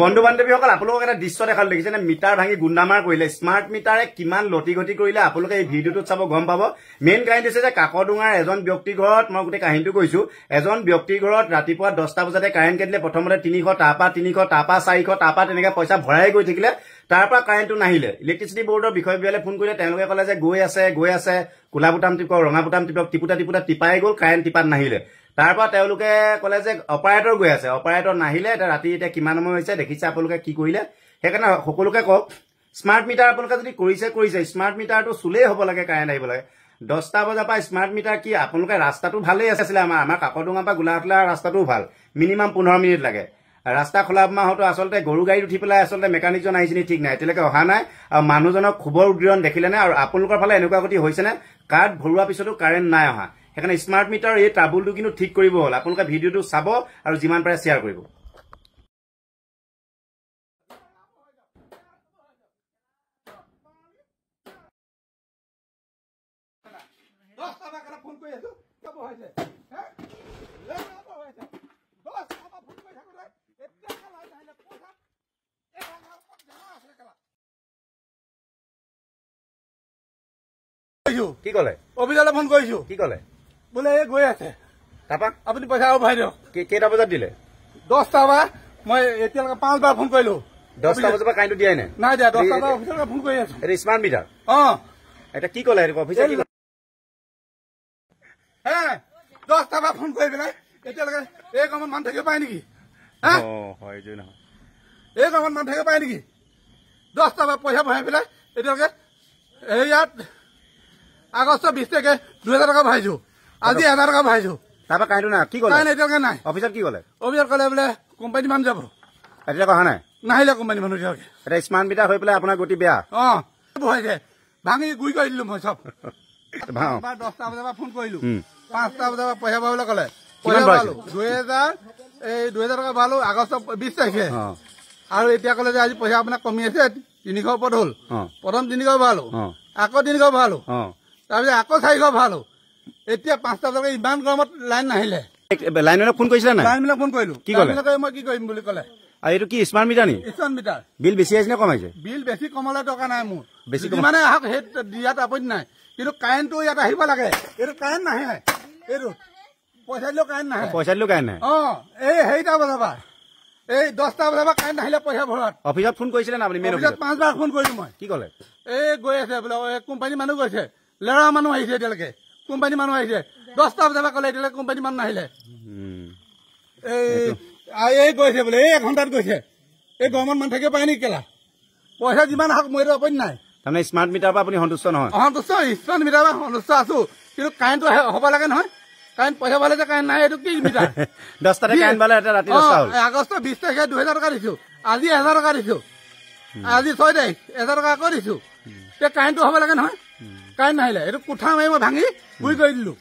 বন্ধু বান্ধৱীসকল আপোনালোকক এটা দৃশ্য দেখালো দেখিছে মিটাৰ ভাঙি গুণ্ডামাৰ কৰিলে স্মাৰ্ট মিটাৰে কিমান লটি ঘটি কৰিলে আপোনালোকে এই ভিডিঅ'টোত চাব গম পাব মেইন কাহিনী হৈছে যে কাকডোঙাৰ এজন ব্যক্তিৰ ঘৰত মই গোটেই কাহিনীটো কৈছো এজন ব্যক্তিৰ ঘৰত ৰাতিপুৱা 10টা বজাতে কাৰেণ্ট কাটিলে প্ৰথমতে 300 তাৰপা 300 তাৰপা 400 তাৰপা তেনেকৈ পইচা ভৰাই গৈ থাকিলে তাৰপা কাৰেণ্টটো নাহিলে ইলেক্ট্ৰিচিটি বৰ্ডৰ বিষয়বিয়ালে ফোন কৰিলে তেওঁলোকে ক'লে যে গৈ আছে কোলা বুটাম টিপক ৰঙা বুটাম টিপক টিপুটা টিপাই গ'ল কাৰেণ্ট টিপাত নাহিলে তাৰপা তেওঁলোকে ক'লে যে অপাৰেটৰ গৈ আছে অপাৰেটৰ নাহিলে এটা ৰাতি এতিয়া কিমান সময় হৈছে দেখিছে আপোনালোকে কি কৰিলে সেইকাৰণে সকলোকে কওক স্মাৰ্ট মিটাৰ আপোনালোকে যদি কৰিছে স্মাৰ্ট মিটাৰটো চুলেই হ'ব লাগে কাৰেণ্ট আহিব লাগে 10টা বজাৰ পৰা স্মাৰ্ট মিটাৰ কি আপোনালোকে ৰাস্তাটো ভালেই আছিলে আমাৰ কাকডোঙাৰ পৰা গোলাঘাটলা ৰাস্তাটোও ভাল মিনিমাম 15 মিনিট লাগে ৰাস্তা খোলা মাহতো আচলতে গৰু গাড়ীত উঠি পেলাই আচলতে মেকানিকজন আহিছে ঠিক নাই এতিয়ালৈকে অহা নাই আৰু মানুহজনক খবৰ উদ্ৰণ দেখিলে নে আৰু আপোনালোকৰ ফালে এনেকুৱা গতি হৈছে নে কাৰ্ড ভৰোৱা পিছতো কাৰেণ্ট নাই অহা সেইকাৰণে স্মাৰ্ট মিটাৰ এই ট্ৰাবুলটো কিন্তু ঠিক কৰিব হ'ল আপোনালোকে ভিডিঅ'টো চাব আৰু যিমান পাৰে শ্বেয়াৰ কৰিব কি ক'লে অফিচলৈ ফোন কৰিছো কি ক'লে বোলে এই গৈ আছে তাৰপা আপুনি পইচা আৰু ভৰাই দিয়ক কেইটা বজাত দিলে 10টা বা মই এতিয়ালৈকে 5বাৰ ফোন কৰিলো 10টা বজাৰ পৰা কাৰেণ্টটো দিয়াই নাই দিয়া 10টা বা অফিচলৈ ফোন কৰি আছো এটা স্মাৰ্ট মিটাৰ এটা কি ক'লে অফিচাৰ কি ক'লে 10টা বা ফোন কৰি পেলাই এতিয়ালৈকে এই কামত মানুহ থাকিব পাৰে নেকি এই কামত মানুহ থাকিব পাৰে নেকি 10টা বা পইচা ভৰাই পেলাই এতিয়ালৈকে ইয়াত আগষ্ট 20 তাৰিখে 2000 টকা ভৰাইছো আজি 1000 টকা ভৰাইছো তাৰপৰা কাৰেণ্টটো নাই কি ক'লে এতিয়ালৈকে নাই অফিচাৰ কি ক'লে অফিচাৰ ক'লে বোলে কোম্পানী মানুহ যাব এতিয়ালৈকে অহা নাই নাহিলে কোম্পানী মানুহ এতিয়ালৈকে এটা স্মাৰ্ট মিটাৰ হৈ পেলাই আপোনাৰ গতি বেয়া ভৰাইছে ভাঙি গুৰি কৰি দিলো মই চব 10টা বজাৰ পৰা ফোন কৰিলো 5টা বজাৰ পৰা পইচা ভৰাবলৈ ক'লে পইচা ভৰালো 2000 টকা ভৰালো আগষ্ট 20 তাৰিখে আৰু এতিয়া ক'লে যে আজি পইচা আপোনাৰ কমি আছে 300 ওপৰত হ'ল প্ৰথম 300 ভৰালো আকৌ 300 ভৰালো তাৰপিছত আকৌ 400 ভৰালো এতিয়া 5টা বজালৈকে ইমান গৰমত লাইন নাহিলে লাইনলৈ ফোন কৰিছিলে নাই লাইনলৈ ফোন কৰিলো কি ক'লে মই কি কৰিম বুলি ক'লে আৰু এইটো কি স্মাৰ্ট মিটাৰ নি স্মাৰ্ট মিটাৰ বিল বেছি আহিছে নে কম আহিছে বিল বেছি কমলৈ টকা নাই মোৰ বেছি মানে আহক সেই দিয়াত আপত্তি নাই কিন্তু কাৰেণ্টটো ইয়াত আহিব লাগে এইটো কাৰেণ্ট নাহে এইটো পইচা দিলেও কাৰেণ্ট নাহে এই হেৰিটা বজাৰ পৰা এই 10টা বজাৰ পৰা কাৰেণ্ট নাহিলে পইচা ভৰোৱাত অফিচত ফোন কৰিছিলে না আপুনি মেইন অফিচত 5বাৰ ফোন কৰিলো মই কি ক'লে এই গৈ আছে বোলে কোম্পানী মানুহ গৈছে লেৰা মানুহ আহিছে এতিয়ালৈকে কোম্পানী মানুহ আহিছে 10টা বজাৰ পৰা ক'লে এতিয়ালৈকে কোম্পানী মানুহ নাহিলে এই গৈছে বোলে এই 1 ঘণ্টাত গৈছে এই গৰমত মানুহ থাকিব পাৰে নেকি কেলা পইচা যিমান আহক মই আপত্তি নাই তাৰমানে স্মাৰ্ট মিটাৰৰ পৰা আপুনি সন্তুষ্ট নহয় স্মাৰ্ট মিটাৰৰ পৰা সন্তুষ্ট আছো কিন্তু কাৰেণ্টটো হ'ব লাগে নহয় কাৰেণ্ট পইচা ভালে যে কাৰেণ্ট নাই এইটো কি মিটাৰ 10টাতে কাৰেণ্ট ভালে এটা ৰাতি 10টা হ'ল আগষ্ট 20 তাৰিখে 2000 টকা দিছো আজি 1000 টকা দিছো আজি 6 তাৰিখ 1000 টকা আকৌ দিছো এতিয়া কাৰেণ্টটো হ'ব লাগে নহয় কাৰেণ্ট নাহিলে এইটো কোঠা মাৰি মই ভাঙি গুৰি কৰি দিলো